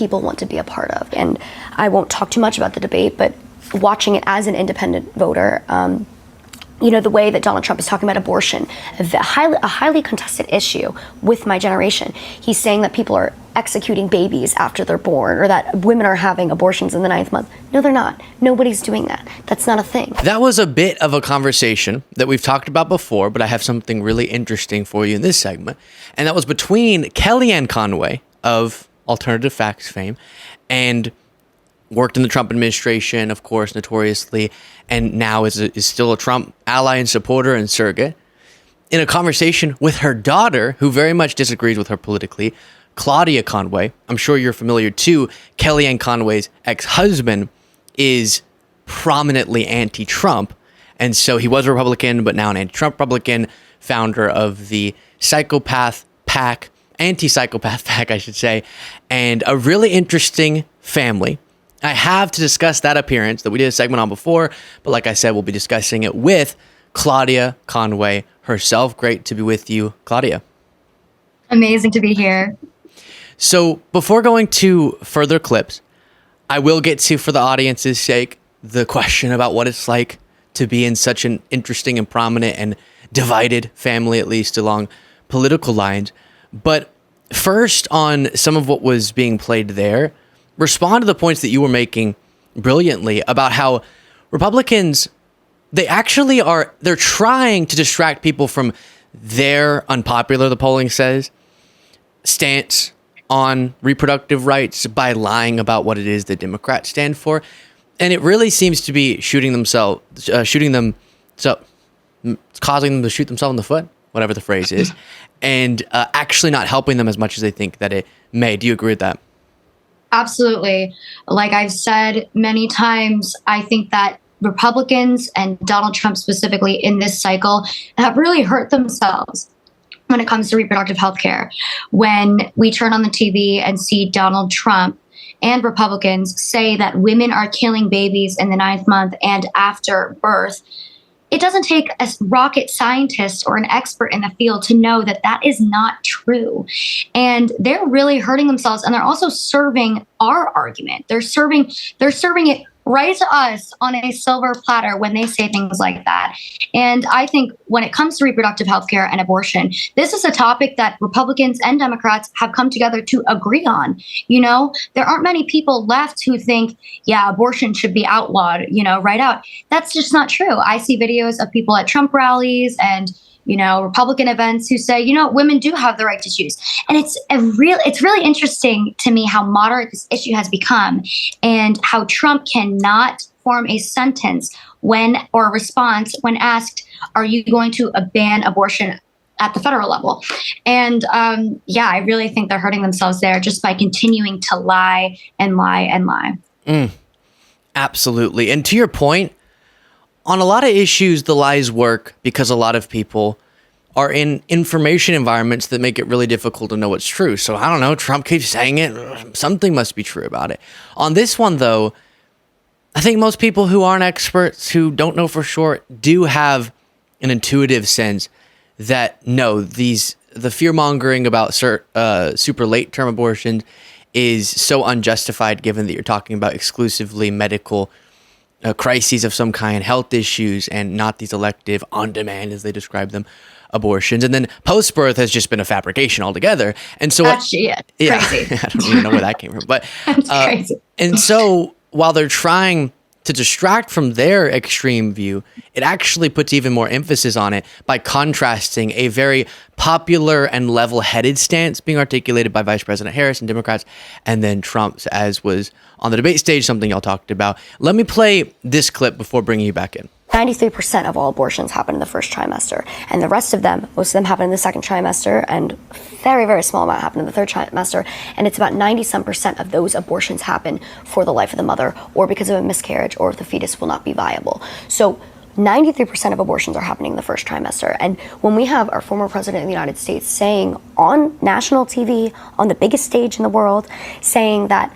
people want to be a part of. And I won't talk too much about the debate, but watching it as an independent voter, the way that Donald Trump is talking about abortion, a highly contested issue with my generation. He's saying that people are executing babies after they're born, or that women are having abortions in the 9th month. No, they're not. Nobody's doing that. That's not a thing. That was a bit of a conversation that we've talked about before, but I have something really interesting for you in this segment. And that was between Kellyanne Conway of Alternative Facts fame and worked in the Trump administration, of course, notoriously, and now is still a Trump ally and supporter and surrogate, in a conversation with her daughter, who very much disagrees with her politically, Claudia Conway. I'm sure you're familiar too. Kellyanne Conway's ex-husband is prominently anti-Trump, and so he was a Republican, but now an anti-Trump Republican, founder of the Psychopath PAC, anti-psychopath PAC, I should say, and a really interesting family. I have to discuss that appearance that we did a segment on before, but like I said, we'll be discussing it with Claudia Conway herself. Great to be with you, Claudia. Amazing to be here. So before going to further clips, I will get to, for the audience's sake, the question about what it's like to be in such an interesting and prominent and divided family, at least along political lines. But first, on some of what was being played there, respond to the points that you were making brilliantly about how Republicans, they're trying to distract people from their unpopular, the polling says, stance on reproductive rights by lying about what it is that Democrats stand for. And it really seems to be causing them to shoot themselves in the foot, whatever the phrase is, and actually not helping them as much as they think that it may. Do you agree with that? Absolutely. Like I've said many times, I think that Republicans and Donald Trump specifically in this cycle have really hurt themselves when it comes to reproductive health care. When we turn on the TV and see Donald Trump and Republicans say that women are killing babies in the 9th month and after birth, it doesn't take a rocket scientist or an expert in the field to know that that is not true. And they're really hurting themselves. And they're also serving our argument. They're serving it right to us on a silver platter when they say things like that. And I think when it comes to reproductive health care and abortion, this is a topic that Republicans and Democrats have come together to agree on. There aren't many people left who think, yeah, abortion should be outlawed, right out. That's just not true. I see videos of people at Trump rallies and Republican events who say, women do have the right to choose. And it's really interesting to me how moderate this issue has become and how Trump cannot form a sentence or a response when asked, are you going to ban abortion at the federal level? And I really think they're hurting themselves there just by continuing to lie and lie and lie. Absolutely. And to your point, on a lot of issues, the lies work because a lot of people are in information environments that make it really difficult to know what's true. So I don't know, Trump keeps saying it, something must be true about it. On this one, though, I think most people who aren't experts, who don't know for sure, do have an intuitive sense that no, the fear-mongering about super late-term abortions is so unjustified given that you're talking about exclusively medical crises of some kind, health issues, and not these elective, on-demand, as they describe them, abortions. And then post-birth has just been a fabrication altogether. And so, crazy. I don't even know where that came from. But That's crazy. And so, while they're trying to distract from their extreme view, it actually puts even more emphasis on it by contrasting a very popular and level-headed stance being articulated by Vice President Harris and Democrats, and then Trump's, as was on the debate stage, something y'all talked about. Let me play this clip before bringing you back in. 93% of all abortions happen in the first trimester, and the rest of them, most of them happen in the second trimester, and very, very small amount happen in the third trimester, and it's about 90-some% of those abortions happen for the life of the mother, or because of a miscarriage, or if the fetus will not be viable. So 93% of abortions are happening in the first trimester. And when we have our former president of the United States saying on national TV, on the biggest stage in the world, saying that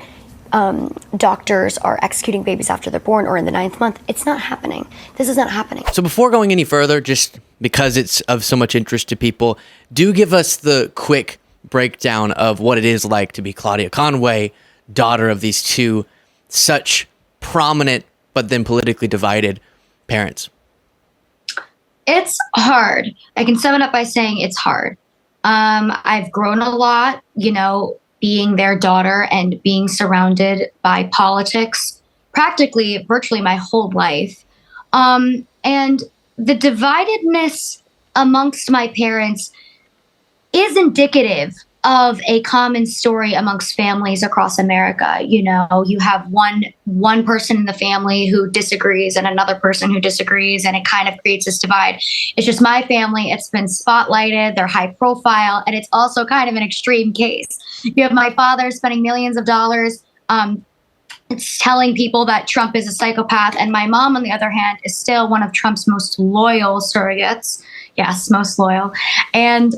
doctors are executing babies after they're born or in the 9th month, it's not happening. This is not happening. So before going any further, just because it's of so much interest to people, do give us the quick breakdown of what it is like to be Claudia Conway, daughter of these two such prominent but then politically divided parents? It's hard. I can sum it up by saying it's hard. I've grown a lot, being their daughter and being surrounded by politics practically virtually my whole life. And the dividedness amongst my parents is indicative of a common story amongst families across America. You have one person in the family who disagrees and another person who disagrees, and it kind of creates this divide. It's just my family. It's been spotlighted. They're high profile, and it's also kind of an extreme case. You have my father spending millions of dollars it's telling people that Trump is a psychopath, and my mom, on the other hand, is still one of Trump's most loyal surrogates. Yes, most loyal. And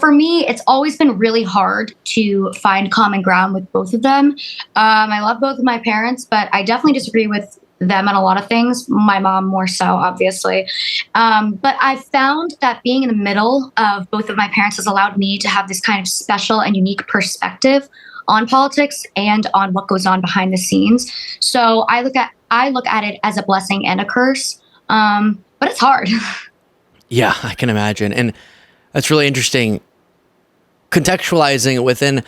for me, it's always been really hard to find common ground with both of them. I love both of my parents, but I definitely disagree with them on a lot of things. My mom more so, obviously. But I've found that being in the middle of both of my parents has allowed me to have this kind of special and unique perspective on politics and on what goes on behind the scenes. So I look at it as a blessing and a curse. But it's hard. Yeah, I can imagine. And that's really interesting, contextualizing it within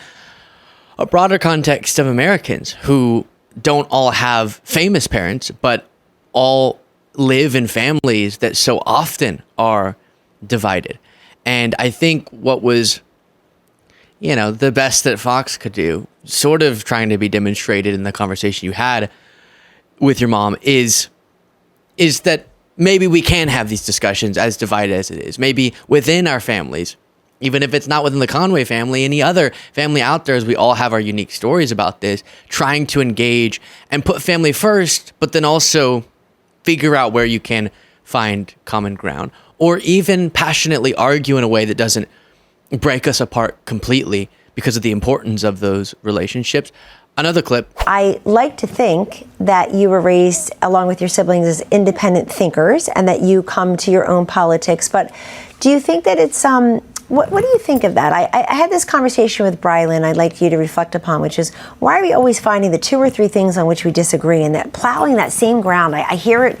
a broader context of Americans who don't all have famous parents, but all live in families that so often are divided. And I think what was, the best that Fox could do, sort of trying to be demonstrated in the conversation you had with your mom, is that maybe we can have these discussions as divided as it is. Maybe within our families, even if it's not within the Conway family, any other family out there, as we all have our unique stories about this, trying to engage and put family first, but then also figure out where you can find common ground, or even passionately argue in a way that doesn't break us apart completely because of the importance of those relationships. Another clip. I like to think that you were raised along with your siblings as independent thinkers and that you come to your own politics. But do you think that it's, what do you think of that? I had this conversation with Brylan I'd like you to reflect upon, which is, why are we always finding the two or three things on which we disagree and that plowing that same ground? I hear it.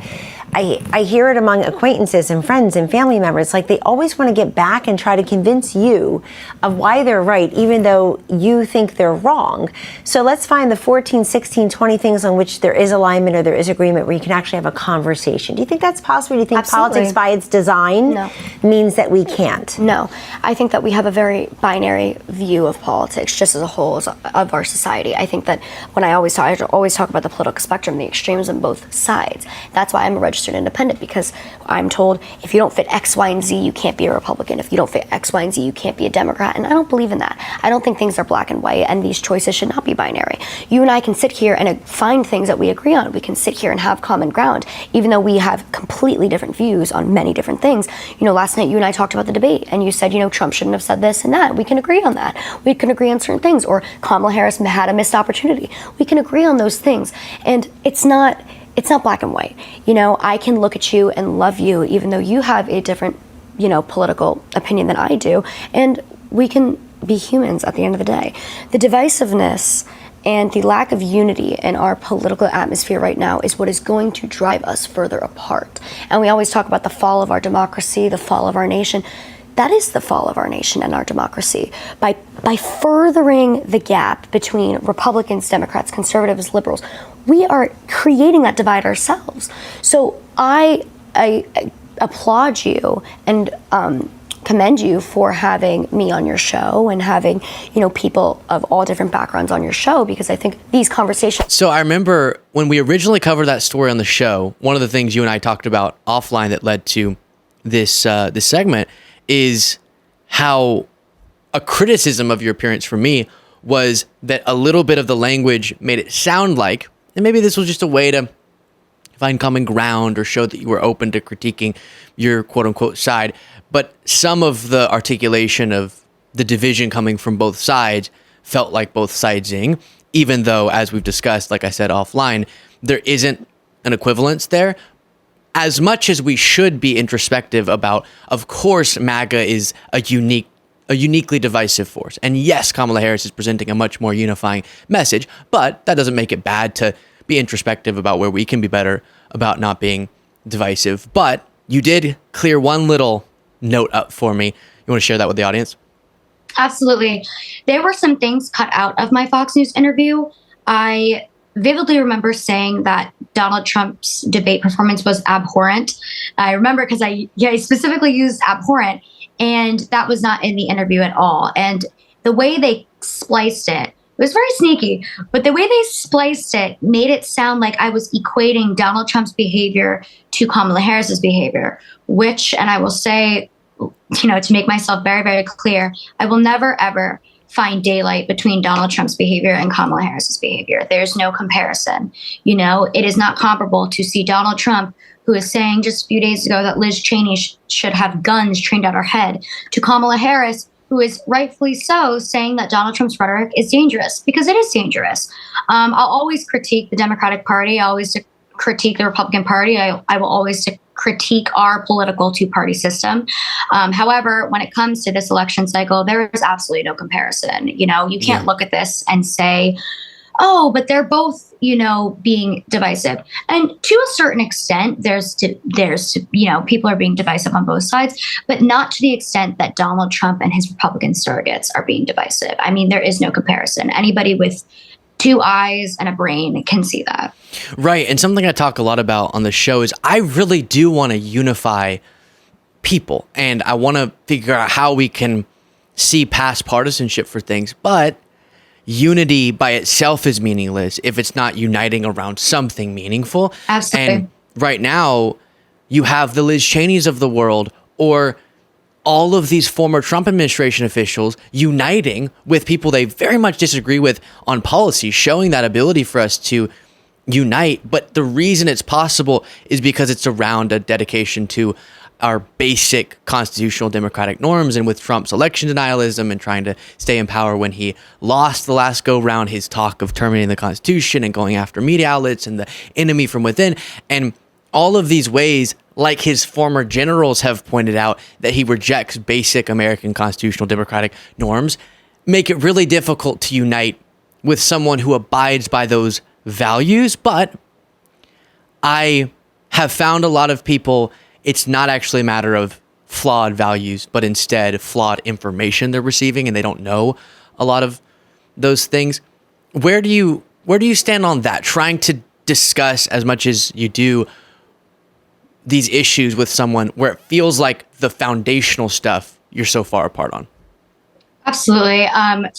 I hear it among acquaintances and friends and family members. Like, they always want to get back and try to convince you of why they're right, even though you think they're wrong. So let's find the 14, 16, 20 things on which there is alignment or there is agreement where you can actually have a conversation. Do you think that's possible? Do you think Absolutely. Politics by its design means that we can't? No. I think that we have a very binary view of politics just as a whole of our society. I think that when I always talk about the political spectrum, the extremes on both sides. That's why I'm a registered independent, because I'm told if you don't fit X, Y, and Z, you can't be a Republican. If you don't fit X, Y, and Z, you can't be a Democrat. And I don't believe in that. I don't think things are black and white, and these choices should not be binary. You and I can sit here and find things that we agree on. We can sit here and have common ground, even though we have completely different views on many different things. Last night you and I talked about the debate, and you said, Trump shouldn't have said this and that. We can agree on that. We can agree on certain things. Or Kamala Harris had a missed opportunity. We can agree on those things. And it's not black and white. I can look at you and love you, even though you have a different, political opinion than I do. And we can be humans at the end of the day. The divisiveness and the lack of unity in our political atmosphere right now is what is going to drive us further apart. And we always talk about the fall of our democracy, the fall of our nation. That is the fall of our nation and our democracy. By furthering the gap between Republicans, Democrats, conservatives, liberals, we are creating that divide ourselves. So I applaud you and commend you for having me on your show and having, people of all different backgrounds on your show, because I think these conversations. So I remember when we originally covered that story on the show, one of the things you and I talked about offline that led to this segment is how a criticism of your appearance for me was that a little bit of the language made it sound like, and maybe this was just a way to find common ground or show that you were open to critiquing your quote unquote side, but some of the articulation of the division coming from both sides felt like both sidesing, even though, as we've discussed, like I said offline, there isn't an equivalence there. As much as we should be introspective about, of course, MAGA is a unique a uniquely divisive force. And yes, Kamala Harris is presenting a much more unifying message, but that doesn't make it bad to be introspective about where we can be better about not being divisive. But you did clear one little note up for me. You want to share that with the audience? Absolutely. There were some things cut out of my Fox News interview. I vividly remember saying that Donald Trump's debate performance was abhorrent. I remember because I specifically used abhorrent, and that was not in the interview at all. And the way they spliced it was very sneaky, but the way they spliced it made it sound like I was equating Donald Trump's behavior to Kamala Harris's behavior, which, and I will say, to make myself very, very clear, I will never, ever find daylight between Donald Trump's behavior and Kamala Harris's behavior. There's no comparison. It is not comparable to see Donald Trump, who is saying just a few days ago that Liz Cheney should have guns trained at her head, to Kamala Harris, who is rightfully so saying that Donald Trump's rhetoric is dangerous, because it is dangerous. I'll always critique the Democratic Party. I always critique the Republican Party. I will always critique our political two-party system. However, when it comes to this election cycle, there is absolutely no comparison. You can't look at this and say, oh, but they're both, being divisive. And to a certain extent, there's people are being divisive on both sides, but not to the extent that Donald Trump and his Republican surrogates are being divisive. I mean, there is no comparison. Anybody with two eyes and a brain can see that. Right. And something I talk a lot about on the show is I really do want to unify people, and I want to figure out how we can see past partisanship for things. But unity by itself is meaningless if it's not uniting around something meaningful. Absolutely. And right now, you have the Liz Cheneys of the world, or all of these former Trump administration officials uniting with people they very much disagree with on policy, showing that ability for us to unite. But the reason it's possible is because it's around a dedication to our basic constitutional democratic norms. And with Trump's election denialism and trying to stay in power when he lost the last go round, his talk of terminating the Constitution and going after media outlets and the enemy from within, and all of these ways, like his former generals have pointed out, that he rejects basic American constitutional democratic norms, make it really difficult to unite with someone who abides by those values. But I have found a lot of people, it's not actually a matter of flawed values, but instead flawed information they're receiving, and they don't know a lot of those things. Where do you stand on that? Trying to discuss as much as you do these issues with someone where it feels like the foundational stuff you're so far apart on? Absolutely.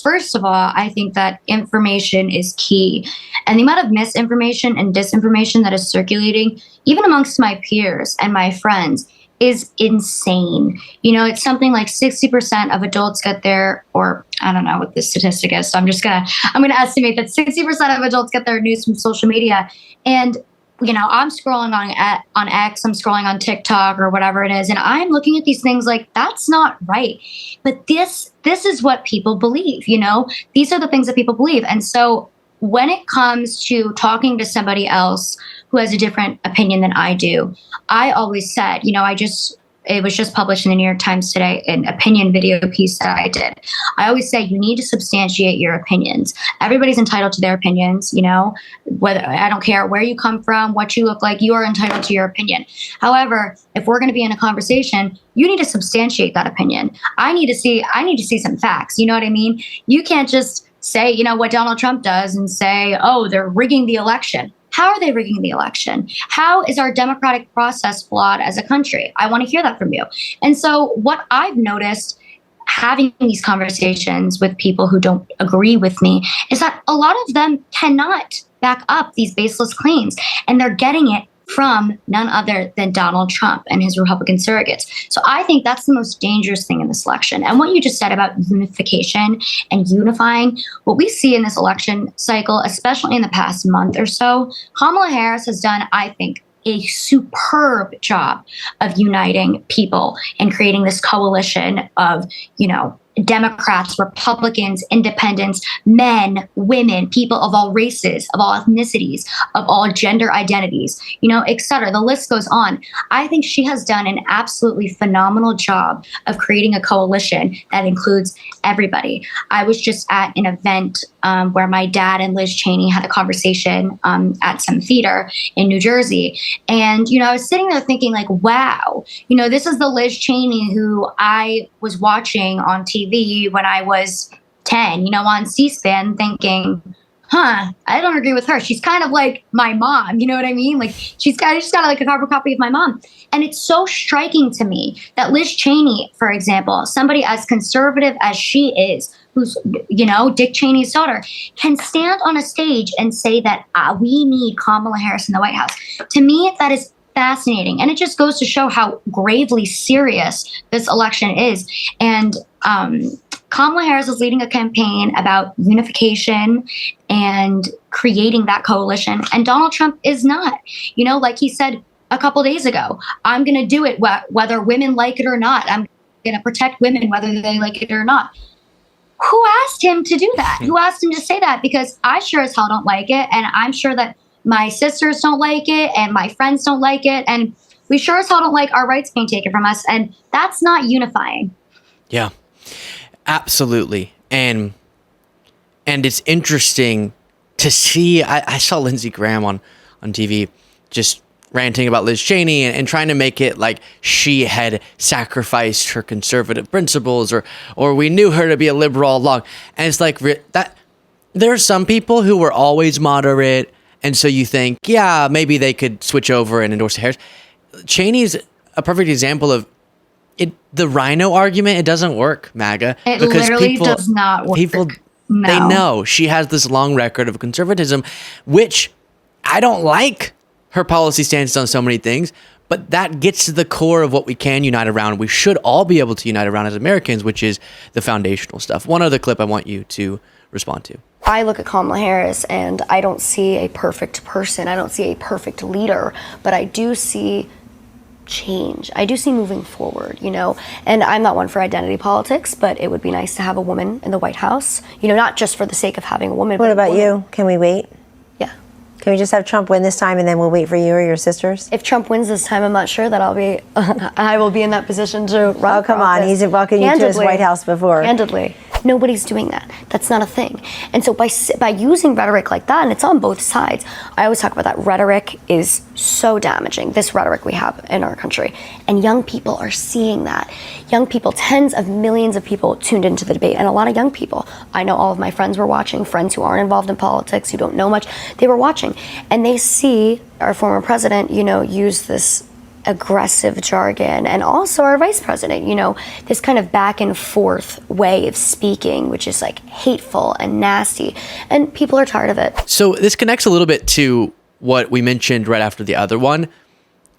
First of all, I think that information is key. And the amount of misinformation and disinformation that is circulating, even amongst my peers and my friends, is insane. It's something like 60% of adults get their, or I don't know what the statistic is, so I'm gonna estimate that 60% of adults get their news from social media. And I'm scrolling on X, I'm scrolling on TikTok or whatever it is, and I'm looking at these things like, that's not right. But this is what people believe, These are the things that people believe. And so when it comes to talking to somebody else who has a different opinion than I do, I always said, it was just published in the New York Times today, an opinion video piece that I did. I always say you need to substantiate your opinions. Everybody's entitled to their opinions, whether, I don't care where you come from, what you look like, you are entitled to your opinion. However, if we're going to be in a conversation, you need to substantiate that opinion. I need to see some facts. You know what I mean? You can't just say, what Donald Trump does and say, oh, they're rigging the election. How are they rigging the election? How is our democratic process flawed as a country? I want to hear that from you. And so what I've noticed having these conversations with people who don't agree with me is that a lot of them cannot back up these baseless claims, and they're getting it from none other than Donald Trump and his Republican surrogates. So I think that's the most dangerous thing in this election. And what you just said about unification and unifying, what we see in this election cycle, especially in the past month or so, Kamala Harris has done, I think, a superb job of uniting people and creating this coalition of, Democrats, Republicans, independents, men, women, people of all races, of all ethnicities, of all gender identities, et cetera. The list goes on. I think she has done an absolutely phenomenal job of creating a coalition that includes everybody. I was just at an event where my dad and Liz Cheney had a conversation at some theater in New Jersey. And, I was sitting there thinking like, wow, this is the Liz Cheney who I was watching on TV when I was 10, on C-SPAN thinking, I don't agree with her. She's kind of like my mom. You know what I mean? Like she's just got like a carbon copy of my mom. And it's so striking to me that Liz Cheney, for example, somebody as conservative as she is, who's, Dick Cheney's daughter, can stand on a stage and say that we need Kamala Harris in the White House. To me, that is fascinating. And it just goes to show how gravely serious this election is. And Kamala Harris is leading a campaign about unification and creating that coalition. And Donald Trump is not. Like he said a couple days ago, I'm going to do it whether women like it or not. I'm going to protect women whether they like it or not. Who asked him to do that? Who asked him to say that? Because I sure as hell don't like it. And I'm sure that my sisters don't like it and my friends don't like it. And we sure as hell don't like our rights being taken from us. And that's not unifying. Yeah, absolutely. And it's interesting to see. I saw Lindsey Graham on TV just ranting about Liz Cheney and trying to make it like she had sacrificed her conservative principles or we knew her to be a liberal all along. And it's like that there are some people who were always moderate. And so you think, yeah, maybe they could switch over and endorse Harris. Cheney's a perfect example of it. The rhino argument, it doesn't work, MAGA. It literally does not work. People, no. They know she has this long record of conservatism, which I don't like her policy stance on so many things, but that gets to the core of what we can unite around. We should all be able to unite around as Americans, which is the foundational stuff. One other clip I want you to respond to. I look at Kamala Harris and I don't see a perfect person. I don't see a perfect leader, but I do see change. I do see moving forward, and I'm not one for identity politics, but it would be nice to have a woman in the White House, not just for the sake of having a woman. What about you? Can we wait? Yeah. Can we just have Trump win this time and then we'll wait for you or your sisters? If Trump wins this time, I'm not sure that I will be in that position to run. Oh, come on. He's welcomed you to his White House before. Candidly. Nobody's doing that. That's not a thing. And so by using rhetoric like that, and it's on both sides, I always talk about that rhetoric is so damaging, this rhetoric we have in our country. And young people are seeing that. Young people, tens of millions of people tuned into the debate, and a lot of young people. I know all of my friends were watching, friends who aren't involved in politics, who don't know much, they were watching. And they see our former president, use this aggressive jargon, and also our vice president, this kind of back and forth way of speaking, which is like hateful and nasty, and people are tired of it. So this connects a little bit to what we mentioned right after the other one,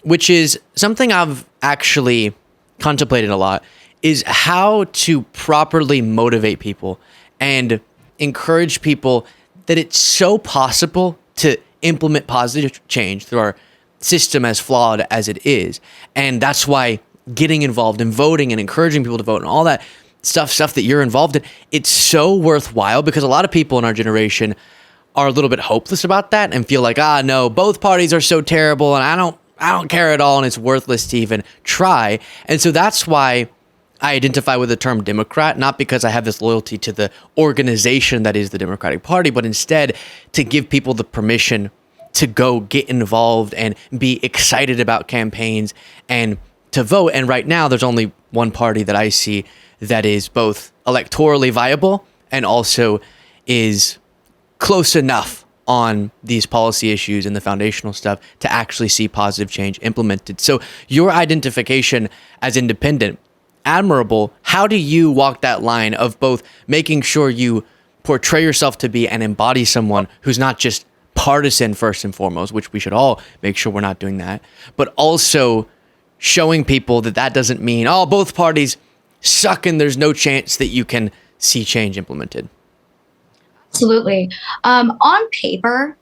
which is something I've actually contemplated a lot, is how to properly motivate people and encourage people that it's so possible to implement positive change through our system, as flawed as it is. And that's why getting involved in voting and encouraging people to vote and all that stuff that you're involved in, it's so worthwhile, because a lot of people in our generation are a little bit hopeless about that and feel like, no, both parties are so terrible and I don't care at all and it's worthless to even try. And so that's why I identify with the term Democrat, not because I have this loyalty to the organization that is the Democratic Party, but instead to give people the permission to go get involved and be excited about campaigns and to vote. And right now, there's only one party that I see that is both electorally viable and also is close enough on these policy issues and the foundational stuff to actually see positive change implemented. So your identification as independent, admirable. How do you walk that line of both making sure you portray yourself to be and embody someone who's not just partisan first and foremost, which we should all make sure we're not doing that, but also showing people that doesn't mean, both parties suck and there's no chance that you can see change implemented? Absolutely. On paper,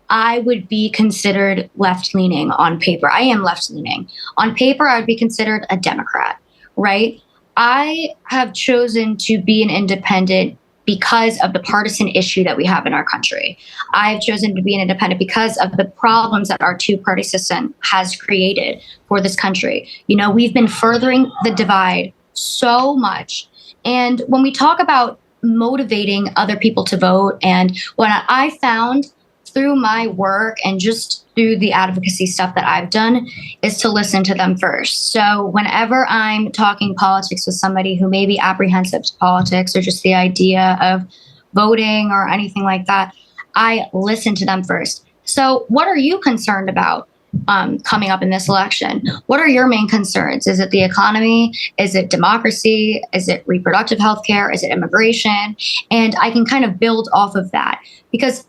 I would be considered left-leaning on paper. I am left-leaning. On paper, I would be considered a Democrat, right? I have chosen to be an independent because of the partisan issue that we have in our country. I've chosen to be an independent because of the problems that our two-party system has created for this country. You know, we've been furthering the divide so much. And when we talk about motivating other people to vote, and what I found through my work and just through the advocacy stuff that I've done is to listen to them first. So whenever I'm talking politics with somebody who may be apprehensive to politics or just the idea of voting or anything like that, I listen to them first. So what are you concerned about coming up in this election? What are your main concerns? Is it the economy? Is it democracy? Is it reproductive health care? Is it immigration? And I can kind of build off of that, because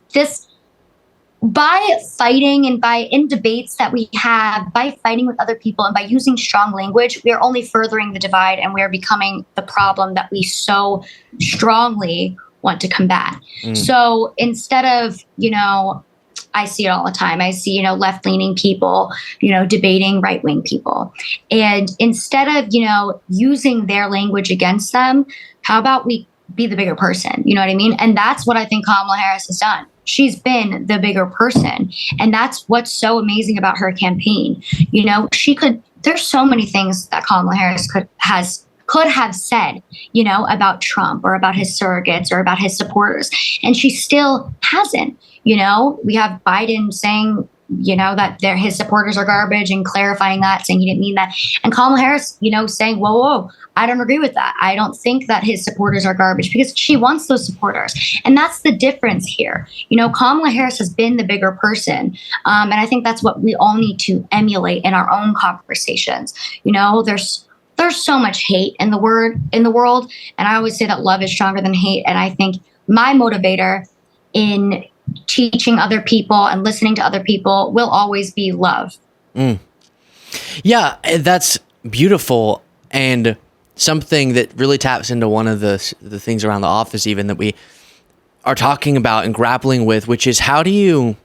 by fighting and by in debates that we have, by fighting with other people and by using strong language, we are only furthering the divide, and we are becoming the problem that we so strongly want to combat. So instead of, I see it all the time. I see, left-leaning people, debating right-wing people. And instead of, using their language against them, how about we be the bigger person? You know what I mean? And that's what I think Kamala Harris has done. She's been the bigger person. And that's what's so amazing about her campaign. There's so many things that Kamala Harris could have said, about Trump or about his surrogates or about his supporters. And she still hasn't. We have Biden saying, that his supporters are garbage and clarifying that, saying he didn't mean that. And Kamala Harris, saying, whoa, I don't agree with that. I don't think that his supporters are garbage, because she wants those supporters. And that's the difference here. Kamala Harris has been the bigger person. And I think that's what we all need to emulate in our own conversations. There's so much hate in the world. And I always say that love is stronger than hate. And I think my motivator in teaching other people and listening to other people will always be love. Yeah, that's beautiful, and something that really taps into one of the things around the office even that we are talking about and grappling with, which is how do you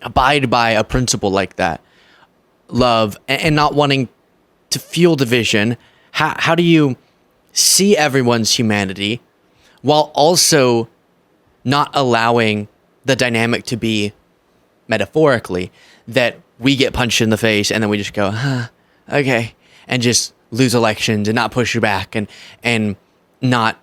abide by a principle like that, love, and not wanting to fuel division. How do you see everyone's humanity while also not allowing the dynamic to be metaphorically that we get punched in the face and then we just go, okay, and just lose elections and not push back and not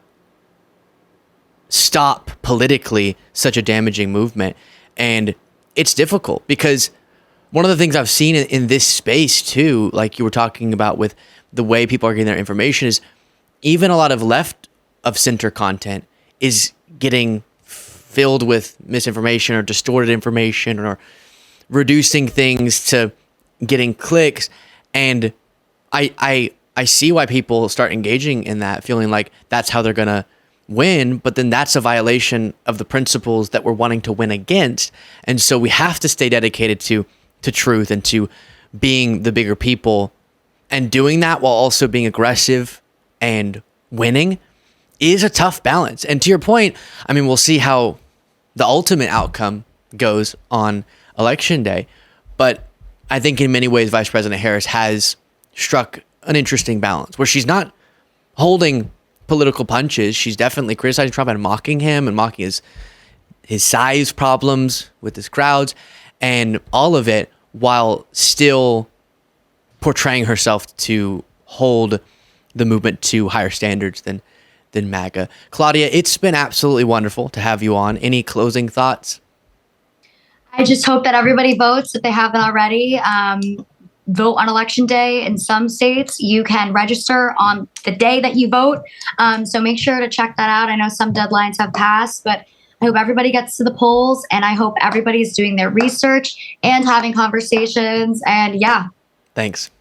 stop politically such a damaging movement. And it's difficult because one of the things I've seen in this space too, like you were talking about with the way people are getting their information, is even a lot of left of center content is getting filled with misinformation or distorted information or reducing things to getting clicks. And I see why people start engaging in that, feeling like that's how they're going to win, but then that's a violation of the principles that we're wanting to win against. And so we have to stay dedicated to truth and to being the bigger people, and doing that while also being aggressive and winning is a tough balance. And to your point, I mean, we'll see how the ultimate outcome goes on election day. But I think in many ways, Vice President Harris has struck an interesting balance where she's not holding political punches. She's definitely criticizing Trump and mocking him and mocking his size problems with his crowds and all of it, while still portraying herself to hold the movement to higher standards than MAGA. Claudia, it's been absolutely wonderful to have you on. Any closing thoughts? I just hope that everybody votes if they haven't already. Vote on election day. In some states, you can register on the day that you vote. So make sure to check that out. I know some deadlines have passed, but I hope everybody gets to the polls, and I hope everybody's doing their research and having conversations. And yeah. Thanks.